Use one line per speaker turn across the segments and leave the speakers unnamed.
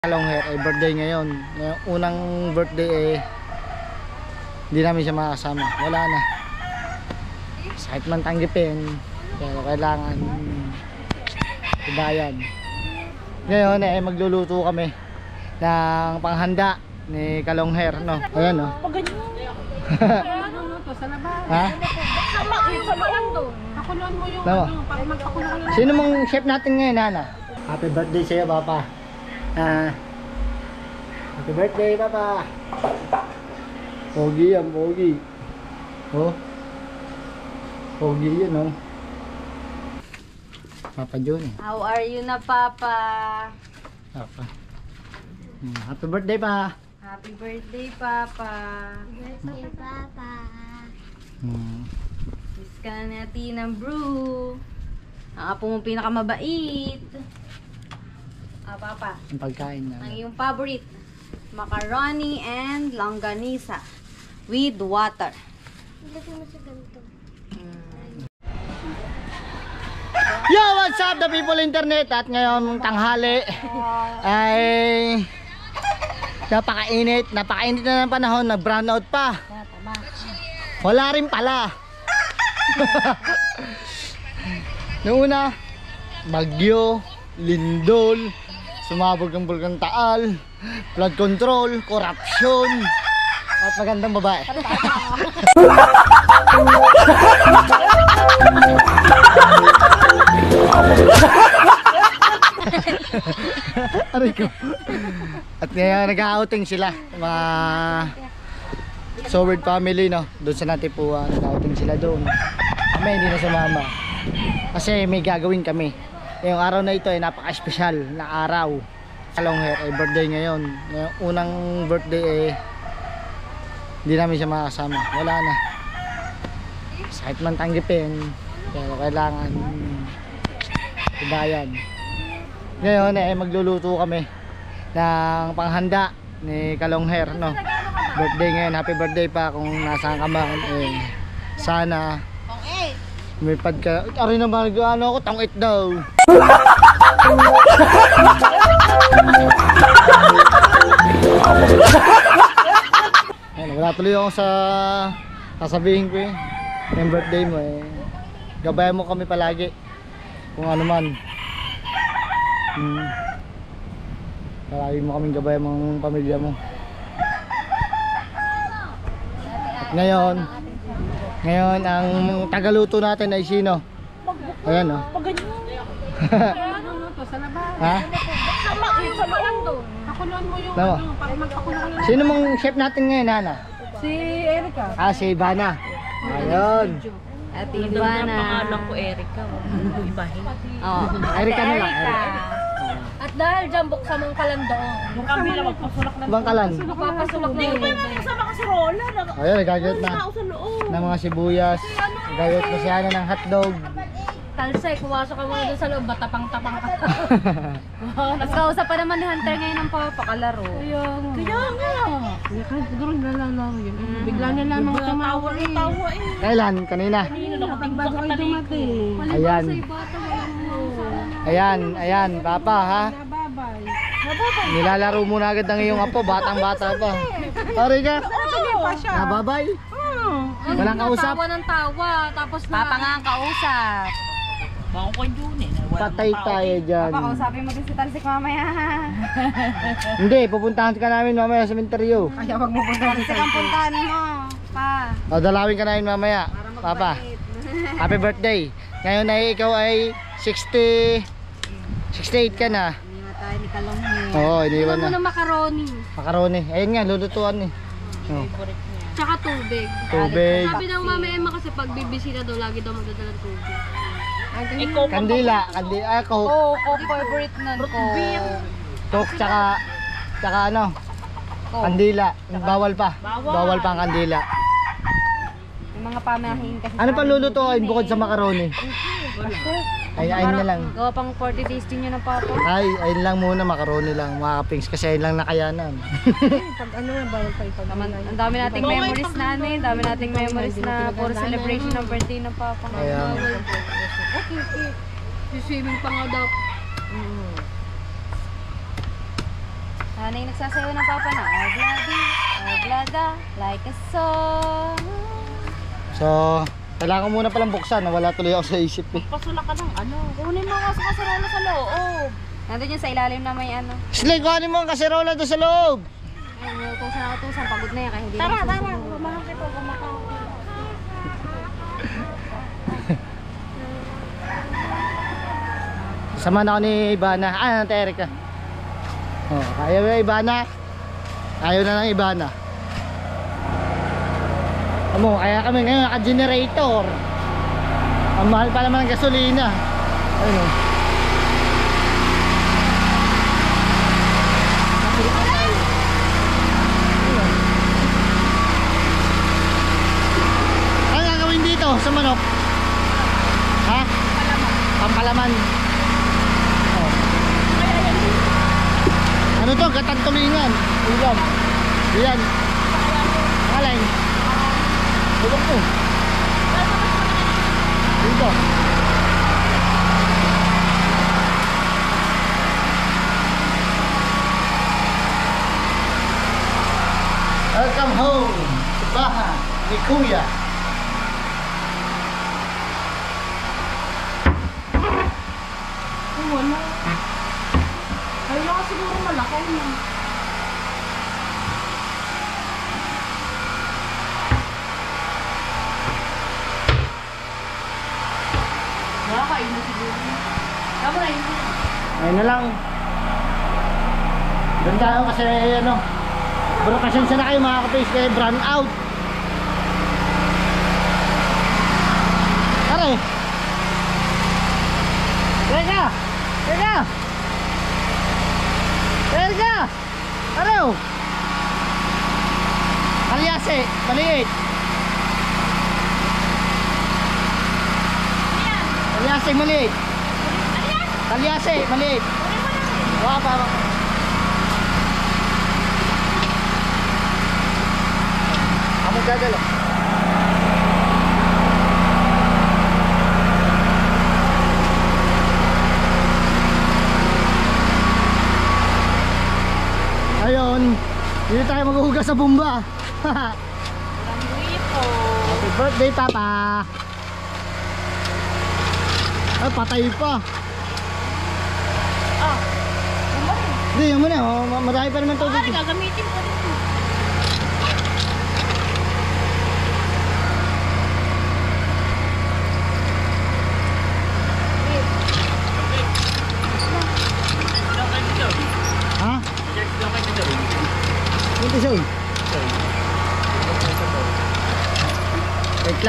Kalongher ay birthday ngayon. Ngayong unang birthday hindi namin siya makasama. Wala na. Sakit man tanggipin, pero kailangan ibayad. Ngayon magluluto kami ng panghanda ni Kalongher, no? Ayan, no? Ha?
Pakuluan mo yung
Tama.
para magpakulo.
Sino mong chef natin ngayon, Nana? Happy birthday sa'yo, Papa. Happy birthday, Papa. Pogi yan, pogi. Oh. Pogi yan, oh. Papa John.
How are you na, Papa?
Papa. Happy birthday, Pa.
Happy birthday, Papa.
Birthday, Papa.
Miss ka na natin ng brew. Ang apo mong pinakamabait. Papa.
Ang pagkain na.
Ang iyong favorite. Macaroni and longganisa with water.
Ilagay mo sa ganito.
Yo, what's up the people internet? At ngayon tanghali ay napakainit na ng panahon, nag brown out pa. Wala rin pala. Noong una, bagyo, lindol, sumabog ang bulkan Taal, flood control, korupsyon, at magandang babae. Aray ko. At ngayon nag-outing sila, mga Soward family, no? Doon sa Natipuan, nag-outing sila doon. Kami hindi na sumama kasi may gagawin kami. Yung araw na ito ay napaka-espesyal na araw. Kalongher ay birthday ngayon. Ngayong unang birthday hindi namin siya makasama. Wala na. Sakit man tanggipin, pero kailangan ibayad. Ngayon magluluto kami ng panghanda ni Kalongher, no? Birthday ngayon, happy birthday pa kung nasaan ka man. Sana may pagka... Aray naman, ano ako, tangit daw. Wala tuloy ako sa sasabihin ko yung birthday mo gabayan mo kami palagi kung ano man. Palagi mo kaming gabayan mong pamilya mo. At ngayon ang tagaluto natin ay sino? Ayan, no?
Ano to sa labas?
Ha?
Pakuluan doon. Pakuluan mo yung
Tama.
para magpakulo.
Sino mong chef natin ngayon, Nana?
Si Erica.
Si Ivana. Ayun.
At Ivana.
Pangalan ko Erica. Ibahin.
Oh,
Erica na lang. Erica.
At dahil dyan buksan mong kalandoon.
Yung kabila magpasulak na.
Bangkalan.
Papasulak na yun.
Kasama ka si Rola.
Ayun, nagagayot na.
Sa loob.
Ng mga sibuyas. Nagagayot na siya ng hotdog.
Talsay, kumasok ka muna doon sa loob. Batapang-tapang ka.
Mas kausap pa naman ni Hunter ngayon ng papakalaro.
Kaya nga. Siguro nalalaro yun. Bigla na lamang tumawa eh.
Tawa eh.
Kailan? Kanina?
Bago kayo dumating.
Ayan. Ayan, Papa, ha?
Nababay.
Nilalaro muna agad ng iyong apo, batang-bata pa. Pare ka? Nababay? Walang kausap?
Tawa ng tawa. Tapos Papa nga ang kausap.
Bako ko yun eh.
Patay tayo dyan.
Kausapin mo din si Talsik mamaya.
Hindi, pupuntahan ka namin mamaya sa sementeryo.
Kaya wag mo Talsik ang puntahan mo. Pa.
O, dalawin ka namin mamaya, Papa. Happy birthday. Ngayon ay ikaw ay 68 ka na.
Iniwan tayo ni Kalongher.
Oo, iniwan
Ano
na.
ng macaroni?
Macaroni. Ayun nga, lulutuan eh. Oh,
Tsaka tubig.
tubig.
Sabi ng mama Emma kasi pag bibisita daw, lagi daw magdadala ng tubig.
Ikaw pa.
Kandila. Coke.
Oh, favorite nun ko.
Coke tsaka ano? Kandila. Bawal pa. Bawal pa ang kandila.
Yung mga pamahin kasi.
Ano pa lulutuin bukod sa macaroni? Ayun na lang.
Gawa pang 40 days din yun ng Papa.
Ayun lang muna, macaroni lang, mga kapings, kasi ayun lang nakayanan.
Pag ano na, bawal pa ito.
Ang dami nating memories na ano eh. Ang dami nating memories na puro celebration ng birthday ng Papa.
Kaya,
Swimming pa nga daw.
Ano yung nagsasayaw ng papa na? Oblada, like a song.
So, kailangan ko muna palang buksan. Nawala tuloy ako sa isip eh.
Pasulak ka ng ano. Kunin mo nga sa kasarola sa loob.
Nandun yun sa ilalim na may ano.
Slay, kuhanin mo ang kaserola doon sa loob.
Ayun, may utusan. Pagod na yan kaya hindi
Tara,
na
tara.
susunod.
Kumahal kita. Kumakaw.
Sama na ako ni Ibana. Nante Eric ka. Oh, ayaw na Ibana. Ayaw na lang Ibana. Amo, kaya kami ngayon naka-generator. Ang mahal pa naman ng gasolina. Ayun o. Ano gagawin dito sa manok? Ha? Pampalaman. Oh. Ano to? Gatagtulingan. Ulam. Yan. Alay. Bulok to. Dito. Welcome home. Baha ni Kuya.
Ay, wala. Kaya ka siguro malaki na. Nakakain na siguro. Tama na yun.
Ayun na lang. Doon tayo kasi ano. Bro, pasensya na kayo mga kapis kaya brand out. Tara. Teka! Teka! Teka! Ano? Kalyase, maliit. Kalyase, maliit. Kalyase, maliit. Wapa. Amo gagalo. Ayun, dito tayo maghuhugas sa bumba. Happy birthday, Papa. Ay, patay pa. Hindi, yan muna. Marami pa naman tubig.
Gagamitin ko rin.
Ha? Ito siya. Wait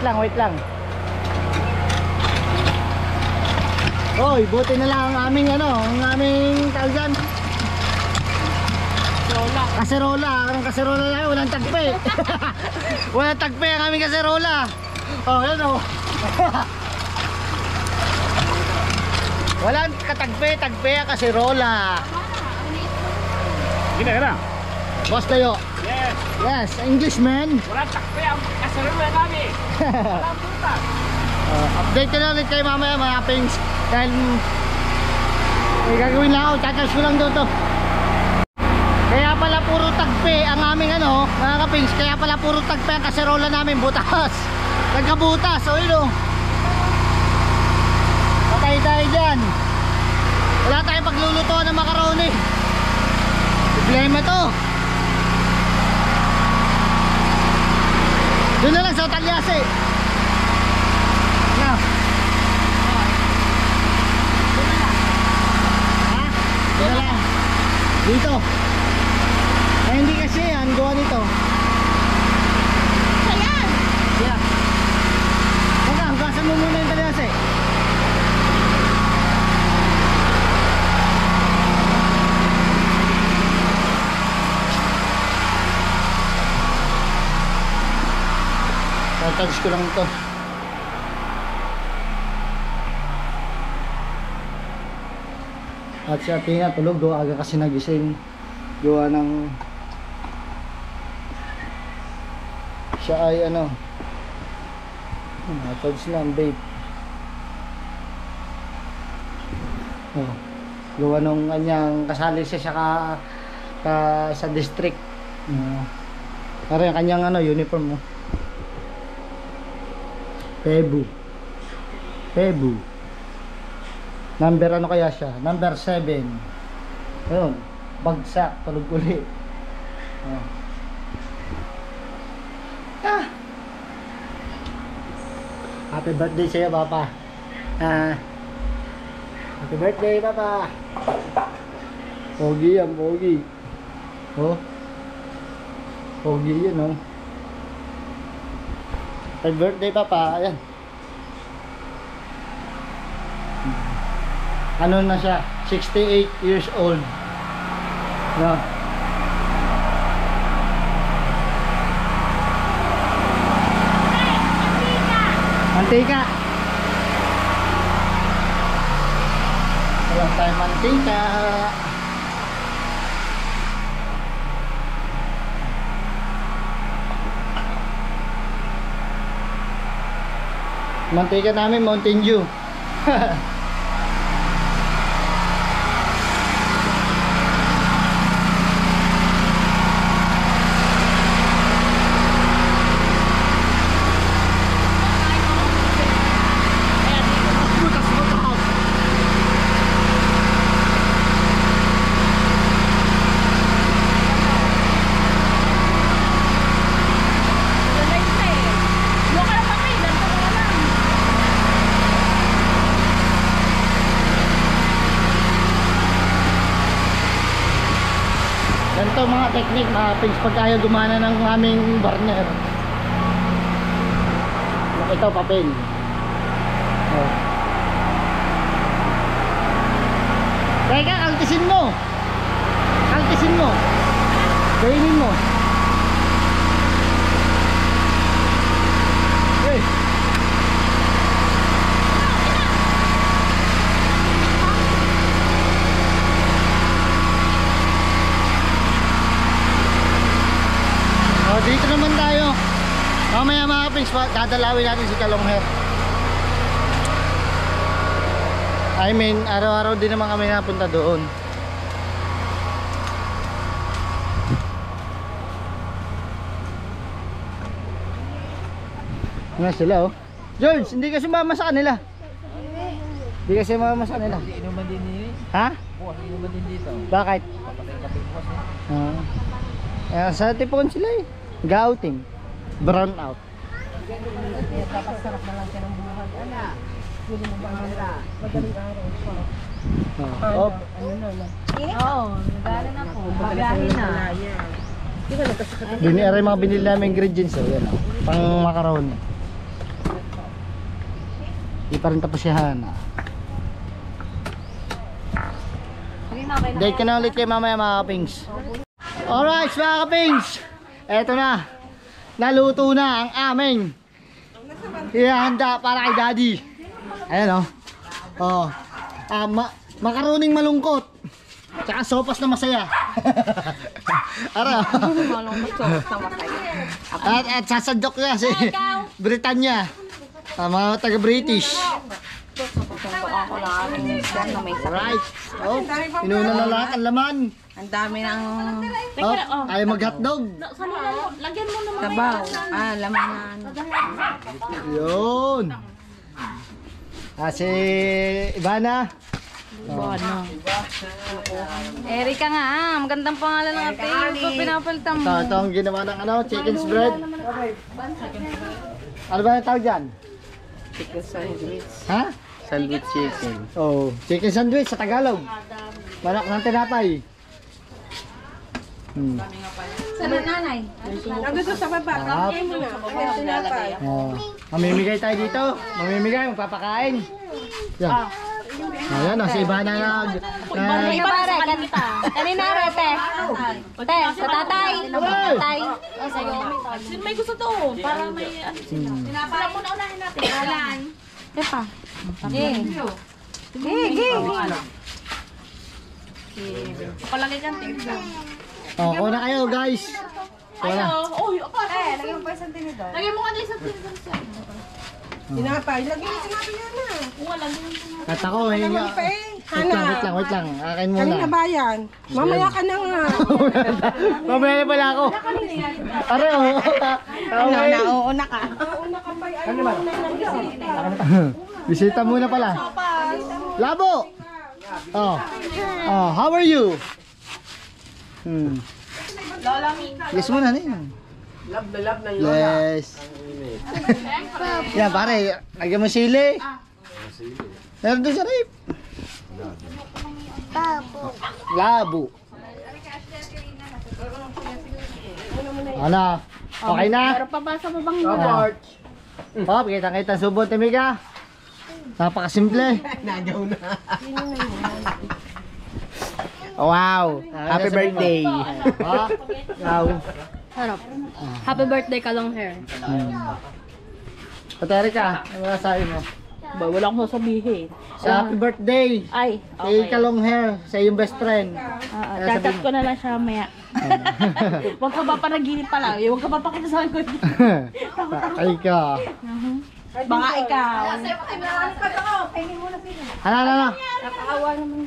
lang. Wait lang. Hoy, buti na lang ang aming ang aming tawag dyan. Kaserola. Ang kaserola lang, walang tagpe. Walang tagpe ang aming kaserola. Oh, yan o. Walang katagpe ang kaserola.
Gina ka na?
Boss tayo.
Yes.
Yes, Englishman.
Walang takpe ang kasarola namin. Walang butas.
Update ko na ulit kayo mamaya mga pings. Dahil may gagawin lang ako, charge ko lang doon to. Kaya pala puro tagpe ang aming mga kapings. Kaya pala puro tagpe ang kaserola namin, butas. Nagkabutas, o yun o. Patay tayo dyan. Wala tayong paglulutuan ng macaroni. Problema to. Doon na lang sa Talyase. Na. Ha? Doon na lang. Dito. Ay hindi kasi yan, gawa nito.
Ayan.
Yeah. Huwag ka, hugasan mo muna yung Talyase. Touch ko lang ito. At si ate nga tulog, gawa aga kasi nagising. Gawa ng siya ay touch lang, babe. Oh. Gawa nung kanyang kasali siya sa district. Pero yung kanyang uniform mo. Pebu. Number kaya siya? Number 7. Ayun. Bagsak. Tulog uli. Happy birthday sa'yo, Papa. Happy birthday, Papa. Pogi yan, pogi. Pogi yun, Happy birthday, Papa. Ayan. Ano na siya? 68 years old. No? Mantika. Walang tayo mantika. Mantika namin Mountain Dew. Ganito mga technique, mga pigs, pag ayaw gumana ng aming burner. Ito papel. Teka, kaltisin mo. Kainin mo. Hey. Dito naman tayo. Mamaya mga kapings, dadalawin natin si Kalongher. I mean, araw-araw din naman kami napunta doon. Nga sila George, hindi ka sumama sa kanila. Hindi ka sumama sa kanila.
Hindi inuman din ni.
Ha?
Oo, inuman din dito.
Bakit?
Papatay-patay mo kasi.
Sa tipon sila Gouting. Brown out.
Dapat sarap na lang siya ng buhay. Pwede mo ba nila? Madaling araw pa.
Oh.
Nagala na po. Babiyahin na.
Biniaray mga binili namin ingredients. Yan pang macaroni. Di pa rin tapos yan. Date ka na ulit kayo mamaya mga kapings. Alright mga kapings, eto na, naluto na ang aming ihahanda para kay Daddy. Ayan makaroning malungkot tsaka sopas na masaya. Ara at sasadok na si Britanya, mga taga British. Right. Inuna na lahat ang laman.
Ang dami ng
Ayaw mag-hotdog.
Lagyan mo naman.
sabaw. Laman na.
Yun. Si Ivana.
Erika nga, magandang pangalan ng ate. Ito pinapalitan mo.
Ito ang ginawa ng chicken's bread. Ano ba yung tawag dyan?
Chicken sandwich.
Ha?
Sandwich chicken.
Oh, chicken sandwich sa Tagalog. Manok ng tinapay.
Sabi nanay.
Nandito sa baba. Kamay mo na.
Mamimigay tayo dito. Mamimigay, magpapakain. Yan. Ayan, si Ivana
Kanina pare, kanina rete. Te, sa tatay. Tatay.
Sino may gusto to? Para may Wala mo na unahin natin. Walan.
Epa. Ge.
Palagay kang tingnan.
Kuna kayo guys. Kuna.
Uy, apa?
Lagyan mo pa isang tinidor.
Lagyan mo ka na isang tinidor siya.
Tinapay. Lagi na sinabi niya na.
At ako,
Alam mo pa eh. Hana.
wait lang. Akin muna.
Kanina ba yan? Mamaya ka na nga.
Mamaya na pala ako. Are, oo.
Nauuna ka.
Nauna ka pa ay muna ng bisita.
Bisita muna pala. Labo! Oh. Oh, how are you?
Lola Mika.
Yes muna na yun.
Love na love ng lola.
Yes. Yan pare, lagyan mo sili. Meron doon sa rip. Labo. Ano? Okay na?
Pero pabasa mo bang
Support. Oh, kita subot ni Mika. Napakasimple.
Nagaw na.
Wow. Happy birthday. Wow.
Harap. Happy birthday ka long hair.
Pati ka, ano masasabi mo?
Ba, wala akong sasabihin.
Sa happy birthday.
Ay,
Kay Kalong Hair, sa iyong best friend.
Chat ko na lang siya maya. Huwag ka ba panaginip pala? Huwag ka ba pakita sa akin?
Ay ka.
Baka ikaw.
Hala.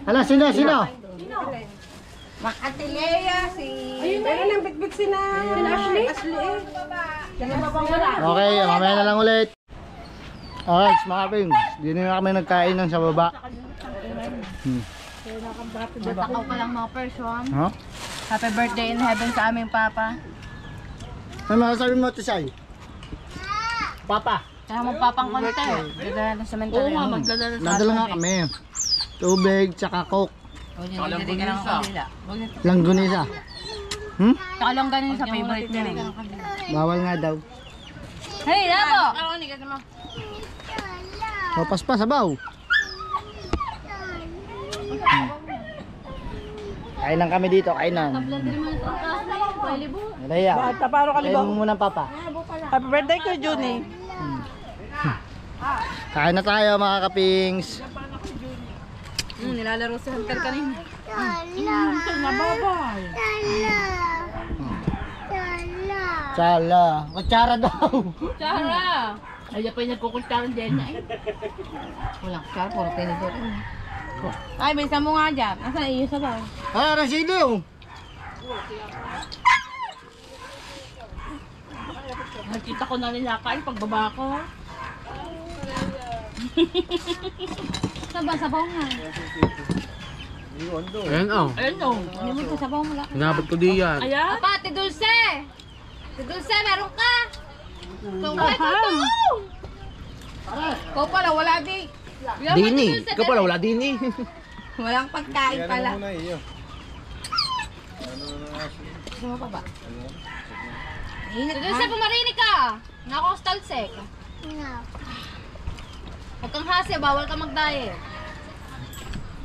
Hala, sino?
Atelea, si...
Pero nang bitbit si na Ashley.
Okay, mamaya na lang ulit. Okay, mga pings. Di na kami nagkain ng sa baba.
Natakaw ka lang mga person.
Huh?
Happy birthday in heaven sa aming papa.
Ano masasabi mo, Tisay? Papa.
Kaya magpapang konti. Dadala ng cemetery.
Oo nga, magdadala sa
Nadala nga kami. Tubig, tsaka coke.
Hindi ka ng kandila.
Langgunisa.
Tsaka lang ganun sa favorite niya eh.
Bawal nga daw.
Hey, Labo!
Papas pa, sabaw. Kainan kami dito, kainan. Alaya.
Bata, paano ka
Kain mo muna, Papa.
Happy birthday ko, Junie.
Kain na tayo, mga kapings.
Nilalaro sa hunter kanina.
Tsala. Kutsara daw.
Chara! Ay, pa yung nagkukultaran din na eh.
Walang kar, puro tinidor. Ay, bisa mo nga dyan. Nasaan iyo sa ba?
Ah, rasido.
Nakita ko na nila kain pagbaba ko.
Sabaw nga.
Ayan oh.
Ayun o.
Ano mo sa sabaw mo lang?
Nabot ko di yan.
Ayan.
Papa, Ate Dulce! Ate Dulce, meron ka! Ikaw pala, wala di.
Dini. Ikaw pala wala dini.
Walang pagkain pala. Gusto mo pa ba? Ate Dulce, pumarinig ka! Nakakostalsek. Huwag kang hasya, bawal ka mag-diet.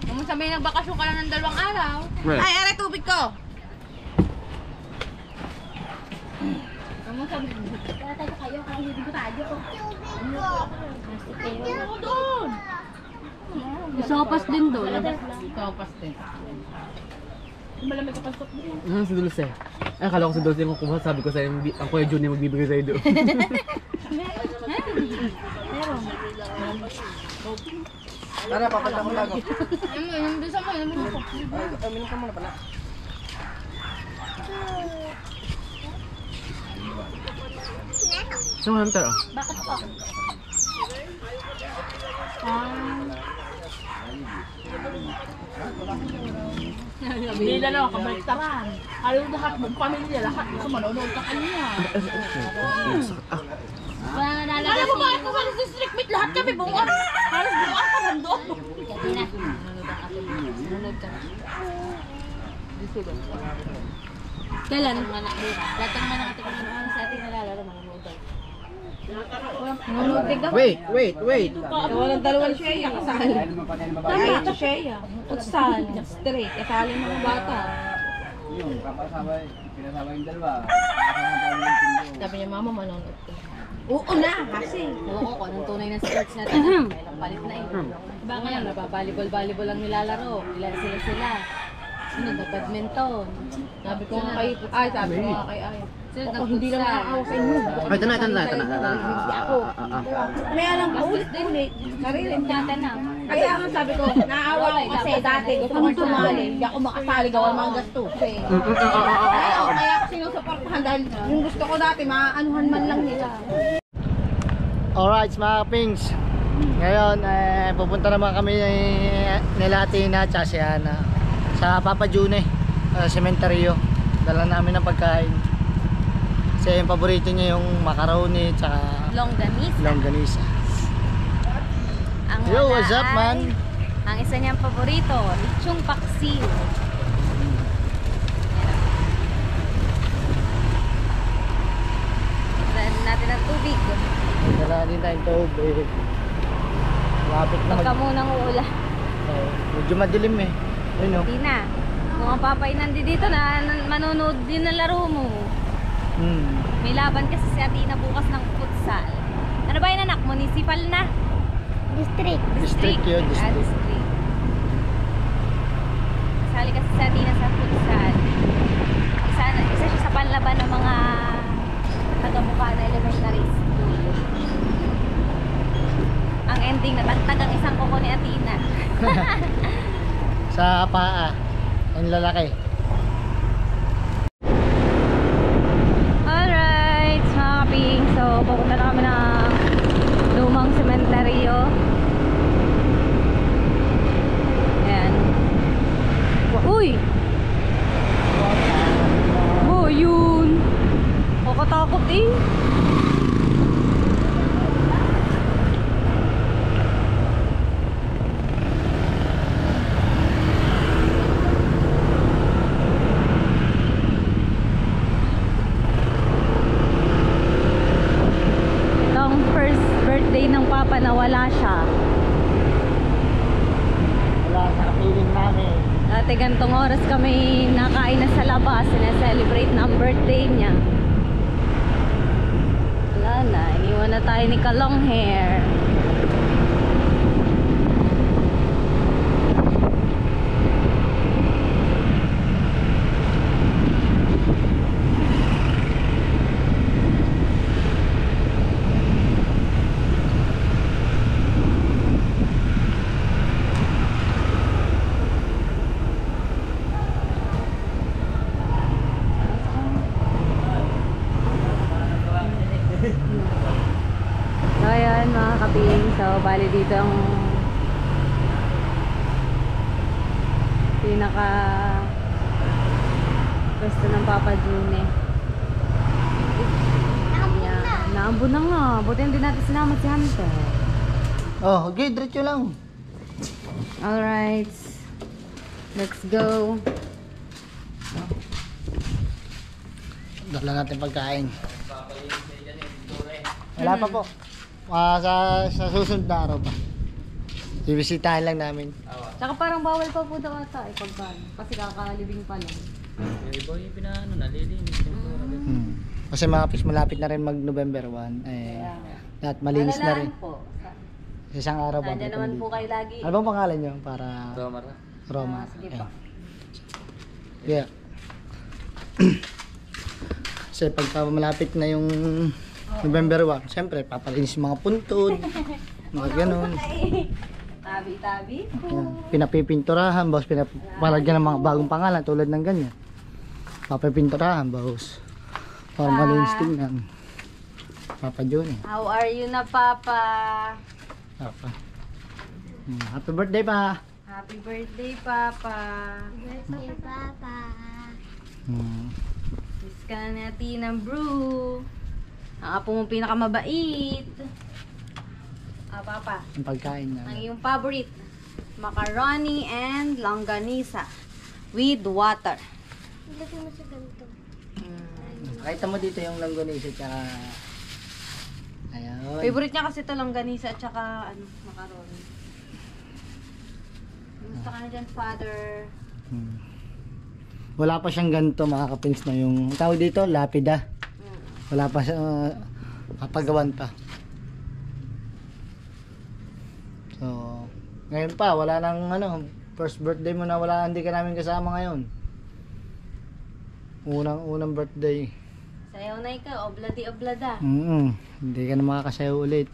Kung mo sabihin nagbakasyon ka lang ng 2 araw. Ay, aray tubig ko! Kung mo sabihin, tayo kayo, hindi ko tayo.
Doon. Sopas din doon.
Sopas din.
Malamig ka pasok mo.
Si Dulce. Ay, akala ko si Dulce yung kumuha. Sabi ko sa'yo, ang Kuya Junior magbibigay sa'yo doon.
Tara, papalta mo lang ako.
Yung bisa mo, yung bisa mo.
Minum ka muna pala.
So, Hunter oh.
Bakit po? Hindi na lang, kabaliktaran. Ayaw lahat, buong pamilya, lahat. Gusto manonood ka kanya. Alam mo ba, ito sa district meet, lahat kami buong araw. Halos buong araw nandun.
Kailan? Lahat ng mga nakatingin sa ating nalalaro, manonood tayo.
Wait.
Walang dalawang Shea kasali. Tama ito Shea. Futsal, straight. Kasali mga bata. Sabi niya, mama, manonood ka. Oo na, kasi. Oo, kung anong tunay na sports natin. Kailang palit na eh. Diba ngayon, nababalibol-balibol ang nilalaro. Ilan sila. Badminton.
Sabi ko nga kay Ay.
Ako
hindi lang nakakawa sa inyo.
Ay, ito na.
Ako. Kaya lang paulit-ulit. Sarili natin na. Kaya nga sabi ko, naawa ko kasi dati gusto kong sumali. Hindi ako makasali gawa mga gastusin. Kaya ako sinusuportahan dahil yung gusto ko dati, maaanuhan man lang nila.
Alright mga kapings, ngayon pupunta naman kami nila Tina at si Ana sa Papa June, sementeryo. Dala namin ng pagkain kasi yung paborito niya yung macaroni at longganisa.
Ang
Yo,
wala
what's up, man?
Ang isa niyang paborito, lechong paksiw. Dala natin ang tubig.
Dala din tayong tubig. Lapit na
Pagka munang uulan.
medyo madilim Ayun o.
Hindi na. Kung ang papay nandito na manonood din ng laro mo. May laban kasi si Atina bukas ng futsal. Ano ba yung anak? Municipal na?
District.
District yun, district.
District. Kasali kasi si Atina sa futsal. Isa siya sa panlaban ng mga taga-mukha na elementary school. Ang ending, natagtag ang isang kuko ni Atina.
Sa paa. Ang lalaki.
Alright, mga kaping. So, pupunta na kami ng lumang sementeryo. Ayan. Uy! Oh, yun! Kakatakot eh. Ng papa na wala siya.
Wala sa kapiling namin.
Dati gantong oras kami nakain na sa labas, na-celebrate ng birthday niya. Wala na, iniwan na tayo ni Kalong Hair. So ayan mga kaping, so bali dito ang pinaka pwesto ng Papa June. Naambon na nga, buti hindi natin sinama si Hunter.
Oh, okay, diretso lang.
Alright, let's go.
Dala natin pagkain. Wala pa po. Sa susunod na araw pa. Bibisitahin lang namin.
Tsaka parang bawal pa po daw ata pagkan, kasi kakalibing pa lang.
Iba yung pinaano, nalilinis.
Kasi mga fish malapit na rin mag November 1. Lahat malinis na rin.
Po.
Sa isang araw ba?
Nandiyan naman po kayo lagi.
Ano bang pangalan nyo? Para Roma.
Sige po.
Yeah. Kasi pagka malapit na yung November 1, siyempre papalinis yung mga puntod, mga ganun.
Tabi-tabi.
Yan. Pinapipinturahan, boss. Pinapalagyan ng mga bagong pangalan tulad ng ganyan. Papipinturahan, boss. Para malinis tingnan. Papa June.
How are you na, Papa?
Papa. Happy birthday pa.
Happy birthday, Papa.
Birthday, Papa.
Miss ka na natin ng brew. Ang apo mong pinakamabait. Papa.
Ang pagkain na.
Ang iyong favorite. Macaroni and longganisa. With water.
Ilagay mo sa ganito.
Pakita mo dito yung langgonisa tsaka... Ayun.
Favorite niya kasi ito longganisa at saka macaroni. Gusto ka na dyan, Father.
Wala pa siyang ganito mga kapins na yung tawag dito, lapida. Wala pa siya kapagawan pa. So, ngayon pa wala nang First birthday mo na wala, hindi ka namin kasama ngayon. Unang birthday.
Sayaw na ikaw, obladi-oblada.
Hindi ka na makakasayaw ulit.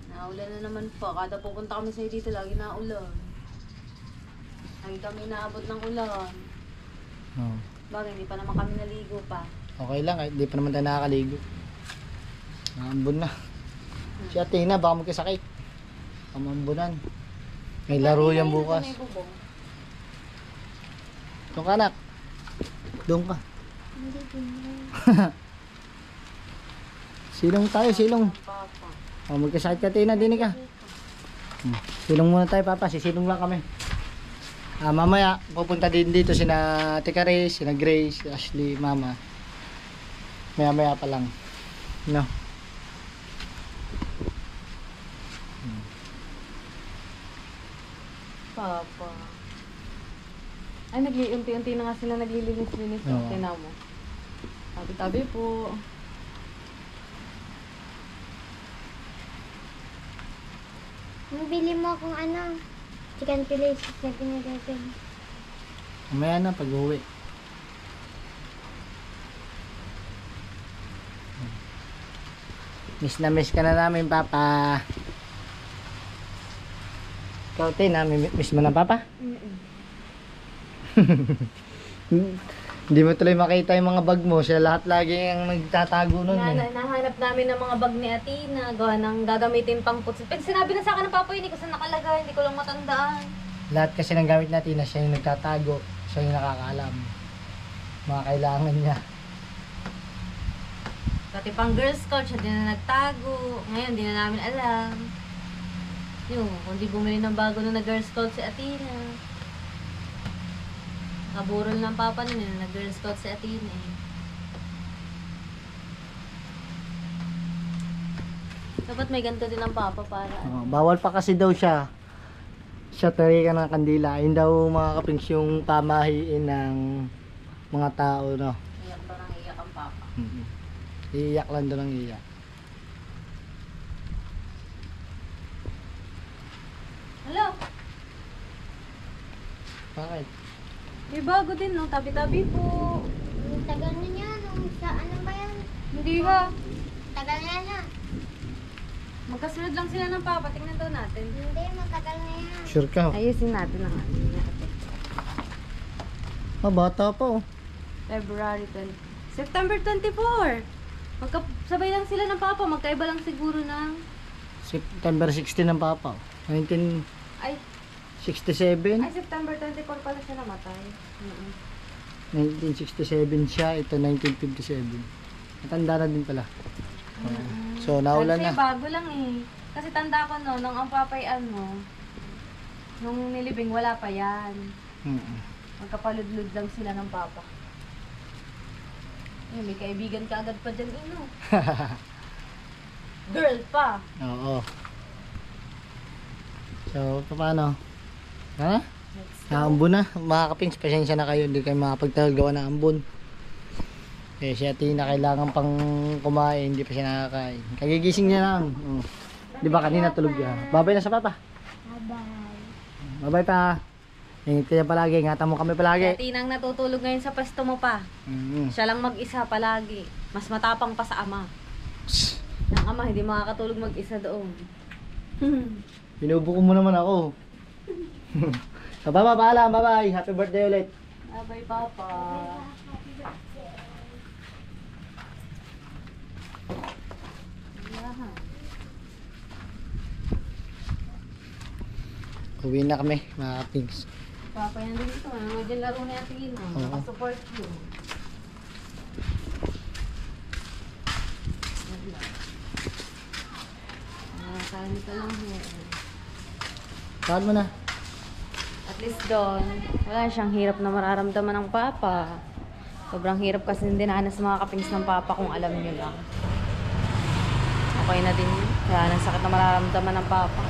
Naulan na naman po. Kada pupunta kami sa'yo dito, lagi naulan. Lagi kami naabot ng ulan.
Oh.
Bagay, hindi pa naman kami naligo pa.
Okay lang, kahit di pa naman tayo nakakaligo. Naambon na. Si Athena, baka magkasakit. Pamambunan. May laro yan bukas.
May bubong.
Doon ka, anak. Doon ka.
Hindi ko na.
Silong tayo, silong.
Papa.
O, magkasakit ka, Athena, dinig ka. Silong muna tayo, Papa. Sisilong lang kami. Mamaya, pupunta din dito sina Tika Reyes, sina Grace, si Ashley, Mama. Maya-maya pa lang. No?
Papa. Ay, unti-unti na nga sila naglilinis-linis.
Oo.
Tingnan mo. Tabi-tabi po.
Bili mo akong ano, chicken fillet na pinagagawin.
Mamaya na, pag-uwi. Miss na miss ka na namin, Papa. Ikaw, Tina, miss mo na, Papa? Hindi mo tuloy makita yung mga bag mo. Siya lahat lagi ang nagtatago nun.
Nahanap namin ng mga bag ni Athena. Gawa ng gagamitin pang putsit. Pero sinabi na sa akin ng papa, hindi ko saan nakalagay. Hindi ko lang matandaan.
Lahat kasi ng gamit natin na siya yung nagtatago. Siya yung nakakaalam. Mga kailangan niya.
Pati pang Girl Scout, siya din na nagtago. Ngayon, hindi na namin alam. Yung, kundi bumili ng bago na Girl Scout si Athena. Kaburol ng papa nun na Girl Scout si Athena eh. Dapat may ganito din ang papa para
Bawal pa kasi daw siya. Siya tarikan ng kandila. Ayun daw mga kapings yung pamahiin ng mga tao, no?
iyak ba nang iyak ang papa.
Iiyak lang doon ang iiyak.
Hello?
Bakit?
May bago din no, tabi-tabi po.
Ang tagal na niya, nung sa ano ba yan?
Hindi ba?
Tagal na na.
Magkasunod lang sila ng papa, tingnan daw natin.
Hindi, matagal na yan.
Sure ka?
Ayusin natin ang ano natin.
Bata pa, oh.
February 20. September 24! Magkasabay lang sila ng papa, magkaiba lang siguro ng...
September 16 ng Papa.
Ay,
1967.
September 24 pala siya namatay.
1967 siya. Ito 1957. Matanda na din pala. So, naulan na.
Kasi bago lang eh. Kasi tanda ko no, nung ang papay ano, nung nilibing wala pa yan. Magkapaludlud lang sila ng papa. Eh, may kaibigan ka agad pa dyan, ino. Girl pa.
Oo. So, paano? Ha? Naambon na. Mga kapings, pasensya na kayo. Hindi kayo makapagtagawa ng ambon. Eh, si Athena kailangan pang kumain. Hindi pa siya nakakain. Kagigising niya lang. Di ba kanina tulog yan? Babay na sa Papa.
Bye-bye.
Babay pa. Ingat kayo palagi. Ingatan mo kami
Si
palagi.
Athena ang natutulog ngayon sa pwesto mo pa. Siya lang mag-isa palagi. Mas matapang pa sa ama. Ang ama hindi makakatulog mag-isa doon.
Binubuko mo naman ako. So, Papa, paalam. Bye-bye. Happy birthday ulit.
Bye papa.
Uwi na kami, mga kapings.
Papa yan din ito. Ano dyan laro ni Athena.
Oo.
Nakasupport you. Saan ka lang here.
Saan mo na?
At least doon, wala siyang hirap na mararamdaman ng papa. Sobrang hirap kasi dinanas sa mga kapings ng papa kung alam nyo lang. Okay na din yun. Kaya nang sakit na mararamdaman ng papa.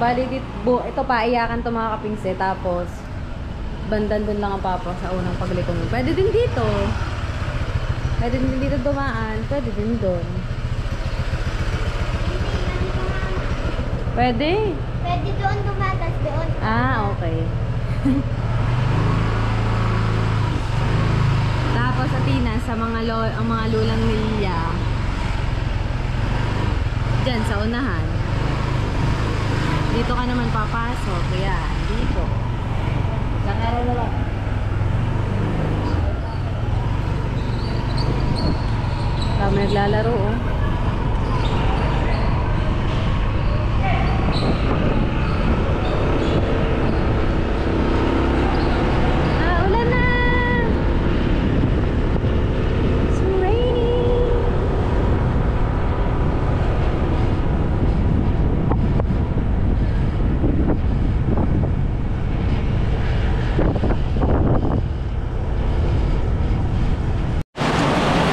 Bali, ito paiyakan to mga kapingse. Tapos, bandan dun lang ang papa sa unang pagliko mo. Pwede din dito. Pwede din dito dumaan. Pwede din dun. Pwede.
Pwede doon dumatas doon.
Ah, okay. Tapos Atina sa ang mga lulang niliya. Diyan sa unahan. Dito ka naman papasok. Yan, dito.
Isang araw na lang.
Kami naglalaro, oh. Ulan na! It's raining!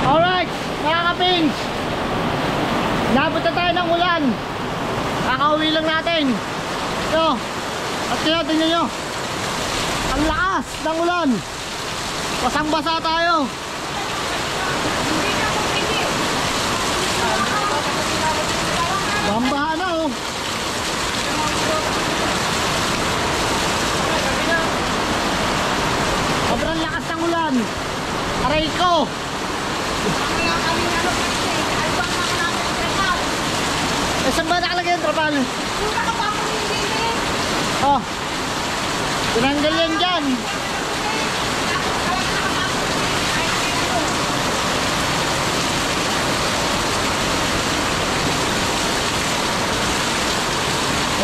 Alright, mga kapings. Nabot na tayo ng ulan. Kakauwi lang natin. Ito. At kaya tingnan nyo. Ang lakas ng ulan. Basang-basa tayo. Bambaha na oh. Sobrang lakas ng ulan. Aray ko. Eh, saan ba nakalagay yung trapal? Oh. Tinanggal yan dyan.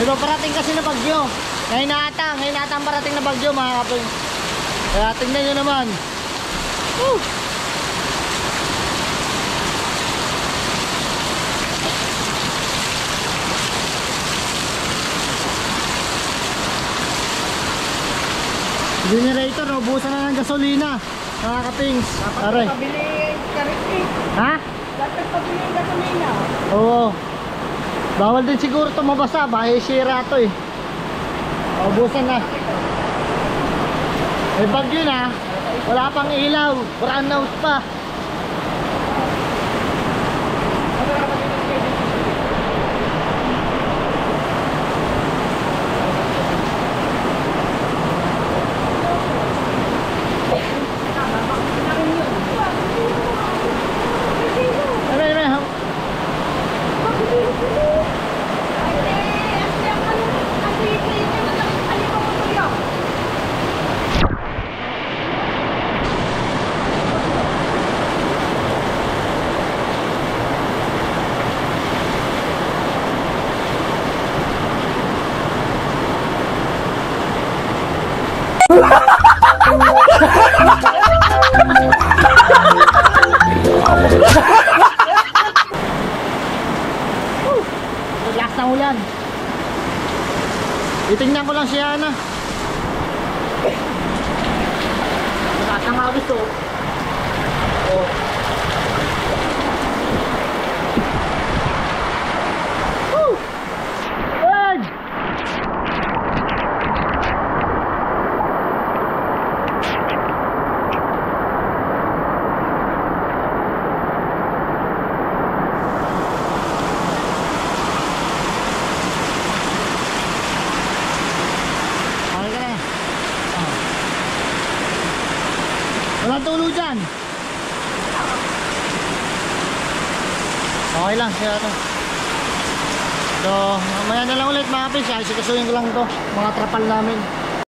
May parating kasi na bagyo. Ngayon ata ang parating na bagyo mga kapatid. Kaya tingnan nyo naman. Woo! Generator, ubusan na ng gasolina. Mga kapings. Aray.
Pabili ka rin eh.
Ha?
Dapat pabili ka kanina.
Oo. Bawal din siguro ito mabasa. Bahay sira ito eh. Ubusan na. May bagyo na. Wala pang ilaw. Brown out pa. Lakas ng ulan. Titingnan ko lang si Ana. Lakas ng awis to. Oh. Woo! Good! Walang tulo dyan. Okay lang siya ito. So, mamaya na lang ulit mga kapis. Sikasuhin ko lang ito. Mga trapal namin.